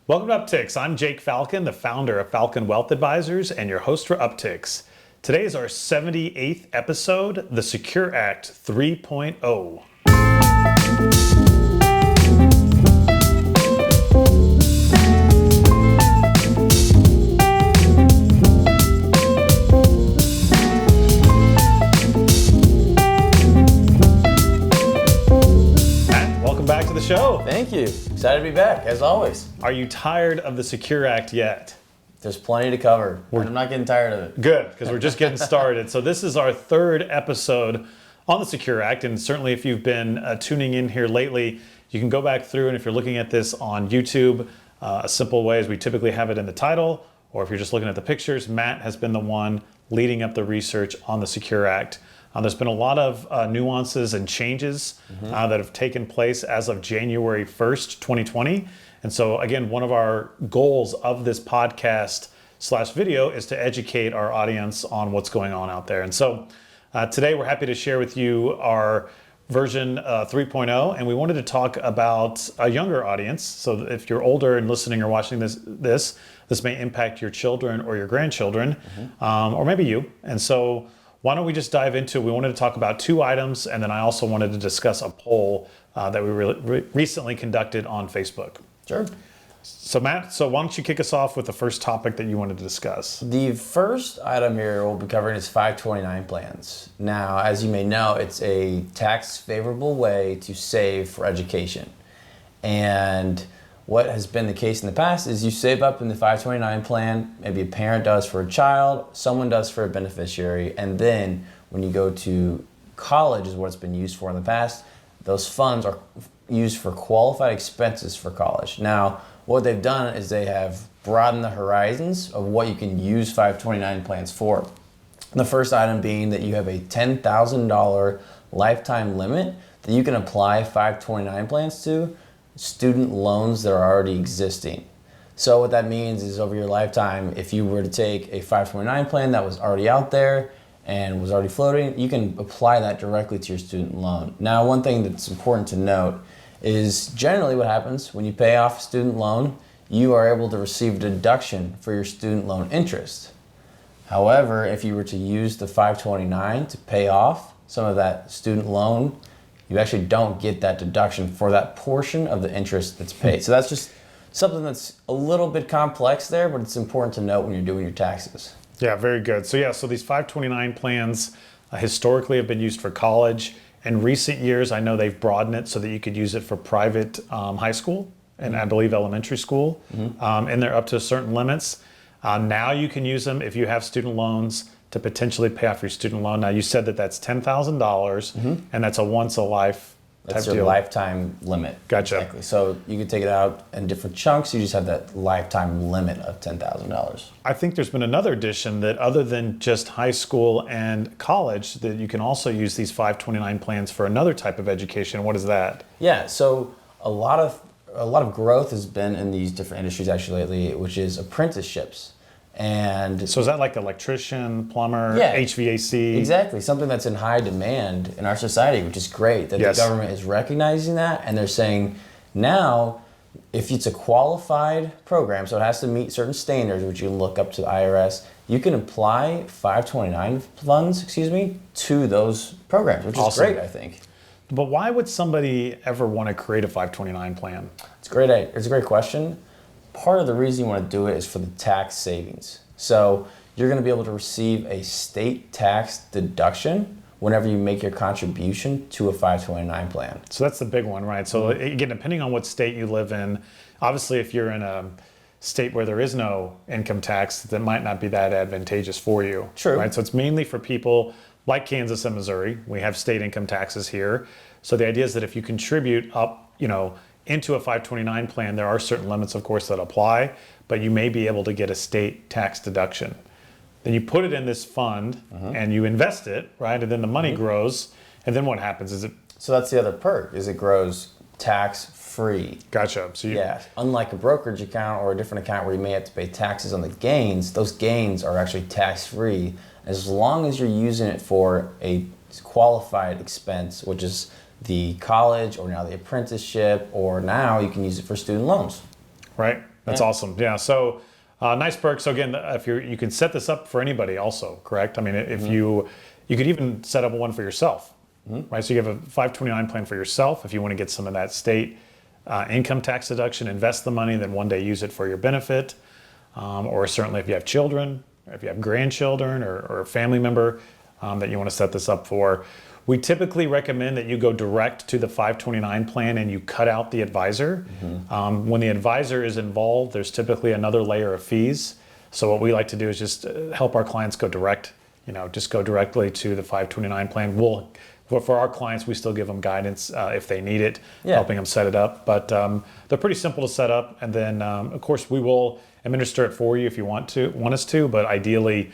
Welcome to Upticks. I'm Jake Falcon, the founder of Falcon Wealth Advisors and your host for Upticks. Today is our 78th episode, the Secure Act 3.0. Back to the show. Thank you. Excited to be back, as always. Are you tired of the Secure Act yet? There's plenty to cover. I'm not getting tired of it. Good, because we're just getting started. So this is our third episode on the Secure Act, and certainly if you've been tuning in here lately, you can go back through, and if you're looking at this on YouTube, a simple way is we typically have it in the title, or if you're just looking at the pictures, Matt has been the one leading up the research on the Secure Act. There's been a lot of nuances and changes that have taken place as of January 1st, 2020. And so again, one of our goals of this podcast / video is to educate our audience on what's going on out there. And so today we're happy to share with you our version 3.0, and we wanted to talk about a younger audience. So if you're older and listening or watching this may impact your children or your grandchildren, or maybe you. And so why don't we just dive into it? We wanted to talk about two items, and then I also wanted to discuss a poll that we recently conducted on Facebook. Sure. So Matt, why don't you kick us off with the first topic that you wanted to discuss? The first item here we'll be covering is 529 plans. Now, as you may know, it's a tax favorable way to save for education. And what has been the case in the past is you save up in the 529 plan, maybe a parent does for a child, someone does for a beneficiary, and then when you go to college is what it's been used for in the past, those funds are used for qualified expenses for college. Now, what they've done is they have broadened the horizons of what you can use 529 plans for. The first item being that you have a $10,000 lifetime limit that you can apply 529 plans to student loans that are already existing. So what that means is over your lifetime, if you were to take a 529 plan that was already out there and was already floating, you can apply that directly to your student loan. Now, one thing that's important to note is generally what happens when you pay off a student loan, you are able to receive a deduction for your student loan interest. However, if you were to use the 529 to pay off some of that student loan, you actually don't get that deduction for that portion of the interest that's paid. So that's just something that's a little bit complex there, but it's important to note when you're doing your taxes. Yeah, very good. So these 529 plans historically have been used for college. In recent years, I know they've broadened it so that you could use it for private high school and I believe elementary school, and they're up to certain limits. Now you can use them if you have student loans to potentially pay off your student loan. Now you said that that's $10,000 and that's a once a life type That's your deal. Lifetime limit. Gotcha. Exactly. So you can take it out in different chunks. You just have that lifetime limit of $10,000. I think there's been another addition that other than just high school and college, that you can also use these 529 plans for another type of education. What is that? Yeah. So a lot of growth has been in these different industries actually lately, which is apprenticeships. And so is that like electrician, plumber, Yeah, HVAC? Exactly. Something that's in high demand in our society, which is great that Yes. the government is recognizing that. And they're saying now, if it's a qualified program, so it has to meet certain standards, which you can look up to the IRS, you can apply 529 funds, to those programs, which Awesome. is great, I think. But why would somebody ever want to create a 529 plan? It's a great question. Part of the reason you want to do it is for the tax savings. So you're going to be able to receive a state tax deduction whenever you make your contribution to a 529 plan. So that's the big one, right? So again, depending on what state you live in, obviously if you're in a state where there is no income tax, that might not be that advantageous for you. True. Right? So it's mainly for people like Kansas and Missouri. We have state income taxes here. So the idea is that if you contribute up, into a 529 plan, there are certain limits, of course, that apply, but you may be able to get a state tax deduction. Then you put it in this fund and you invest it, right? And then the money grows. And then what happens? So that's the other perk, is it grows tax free. Gotcha. So Unlike a brokerage account or a different account where you may have to pay taxes on the gains, those gains are actually tax free as long as you're using it for a qualified expense, which is the college or now the apprenticeship, or now you can use it for student loans. Right. That's awesome. Yeah. So nice perk. So again, if you can set this up for anybody also, correct? I mean, if you could even set up one for yourself, right? So you have a 529 plan for yourself. If you want to get some of that state income tax deduction, invest the money, then one day use it for your benefit. Or certainly if you have children, or if you have grandchildren or a family member that you want to set this up for. We typically recommend that you go direct to the 529 plan and you cut out the advisor. When the advisor is involved, there's typically another layer of fees. So what we like to do is just help our clients go direct, just go directly to the 529 plan. For our clients, we still give them guidance if they need it, helping them set it up. But they're pretty simple to set up. And then, of course, we will administer it for you if you want us to. But ideally,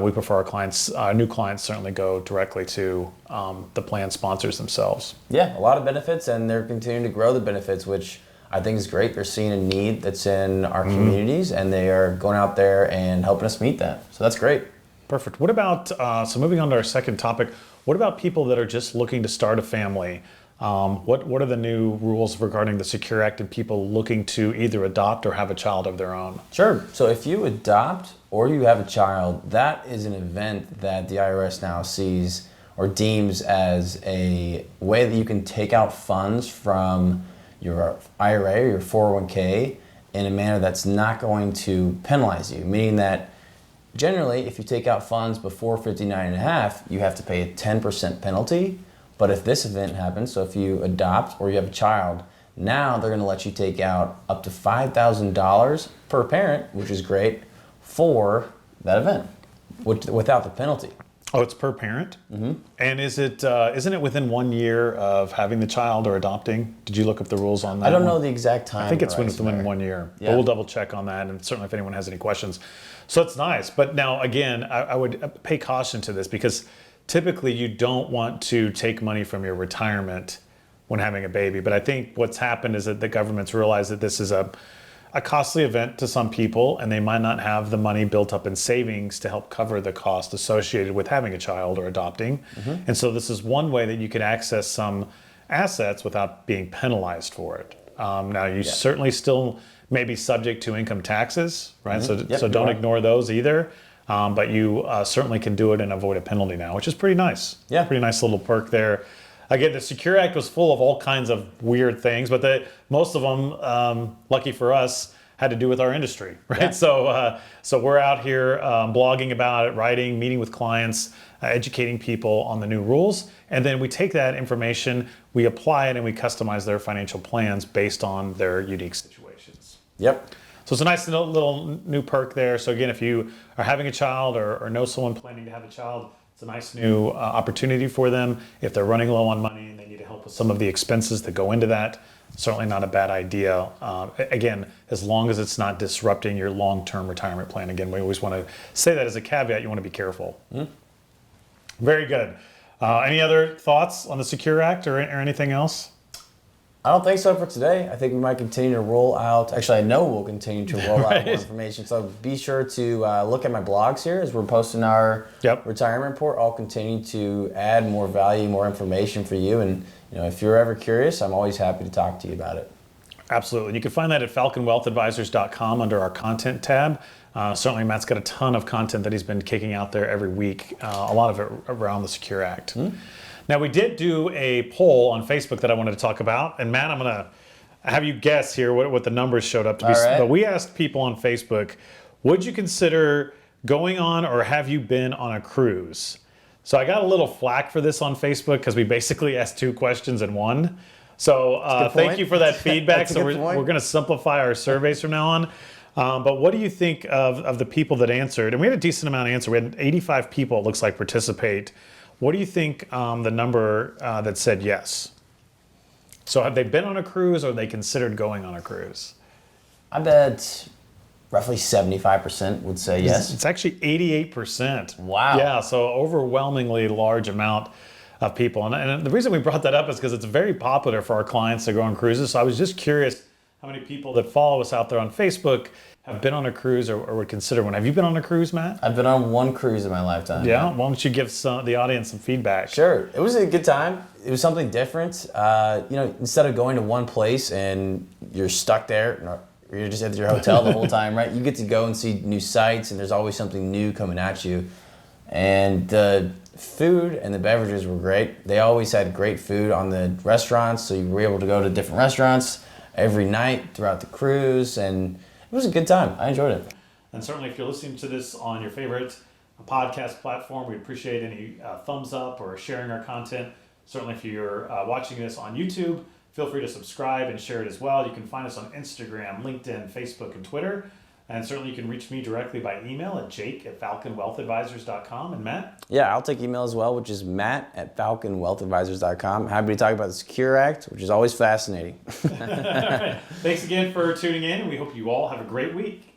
we prefer our clients, new clients, certainly go directly to the plan sponsors themselves. Yeah, a lot of benefits, and they're continuing to grow the benefits, which I think is great. They're seeing a need that's in our communities, and they are going out there and helping us meet that. So that's great. Perfect. What about, so moving on to our second topic, what about people that are just looking to start a family? What are the new rules regarding the Secure Act and people looking to either adopt or have a child of their own? Sure. So if you adopt or you have a child, that is an event that the IRS now sees or deems as a way that you can take out funds from your IRA or your 401k in a manner that's not going to penalize you, meaning that generally, if you take out funds before 59 and a half, you have to pay a 10% penalty. But if this event happens, so if you adopt or you have a child, now they're going to let you take out up to $5,000 per parent, which is great, for that event without the penalty. Oh, it's per parent? And isn't it within 1 year of having the child or adopting? Did you look up the rules on that? I don't know the exact time. I think it's within 1 year. Yeah. But we'll double check on that, and certainly if anyone has any questions. So it's nice. But now, again, I would pay caution to this because typically you don't want to take money from your retirement when having a baby. But I think what's happened is that the government's realized that this is a costly event to some people, and they might not have the money built up in savings to help cover the cost associated with having a child or adopting. And so this is one way that you can access some assets without being penalized for it. Now, you certainly still may be subject to income taxes, right? So don't ignore those either. But you certainly can do it and avoid a penalty now, which is pretty nice. Yeah. Pretty nice little perk there. Again, the Secure Act was full of all kinds of weird things, but most of them, lucky for us, had to do with our industry, right? Yeah. So we're out here blogging about it, writing, meeting with clients, educating people on the new rules, and then we take that information, we apply it, and we customize their financial plans based on their unique situations. Yep. So it's a nice little new perk there. So again, if you are having a child or know someone planning to have a child, it's a nice new opportunity for them. If they're running low on money and they need to help with some of the expenses that go into that, certainly not a bad idea. Again, as long as it's not disrupting your long-term retirement plan. Again, we always want to say that as a caveat. You want to be careful. Very good. Any other thoughts on the Secure Act or anything else? I don't think so for today. I think we might continue to roll out. Actually, I know we'll continue to roll out more information. So be sure to look at my blogs here as we're posting our retirement report. I'll continue to add more value, more information for you. And if you're ever curious, I'm always happy to talk to you about it. Absolutely. You can find that at falconwealthadvisors.com under our content tab. Certainly, Matt's got a ton of content that he's been kicking out there every week, a lot of it around the Secure Act. Now, we did do a poll on Facebook that I wanted to talk about. And Matt, I'm going to have you guess here what the numbers showed up to be. Right. But we asked people on Facebook, would you consider going on or have you been on a cruise? So I got a little flack for this on Facebook because we basically asked 2 questions in one. So thank you for that feedback. So we're going to simplify our surveys from now on. But what do you think of the people that answered? And we had a decent amount of answer. We had 85 people, it looks like, participate. What do you think the number that said yes? So have they been on a cruise or have they considered going on a cruise? I bet roughly 75% would say yes. It's actually 88%. Wow. Yeah, so overwhelmingly large amount of people. And the reason we brought that up is because it's very popular for our clients to go on cruises. So I was just curious how many people that follow us out there on Facebook have been on a cruise or would consider one. Have you been on a cruise, Matt? I've been on 1 cruise in my lifetime. Yeah? Why don't you give the audience some feedback? Sure. It was a good time. It was something different. Instead of going to one place and you're stuck there or you're just at your hotel the whole time, right? You get to go and see new sights, and there's always something new coming at you. And the food and the beverages were great. They always had great food on the restaurants, so you were able to go to different restaurants every night throughout the cruise, and it was a good time. I enjoyed it. And certainly if you're listening to this on your favorite podcast platform, we'd appreciate any thumbs up or sharing our content. Certainly if you're watching this on YouTube, feel free to subscribe and share it as well. You can find us on Instagram, LinkedIn, Facebook, and Twitter. And certainly you can reach me directly by email at jake@falconwealthadvisors.com. And Matt? Yeah, I'll take email as well, which is matt@falconwealthadvisors.com. Happy to talk about the Secure Act, which is always fascinating. All right. Thanks again for tuning in, and we hope you all have a great week.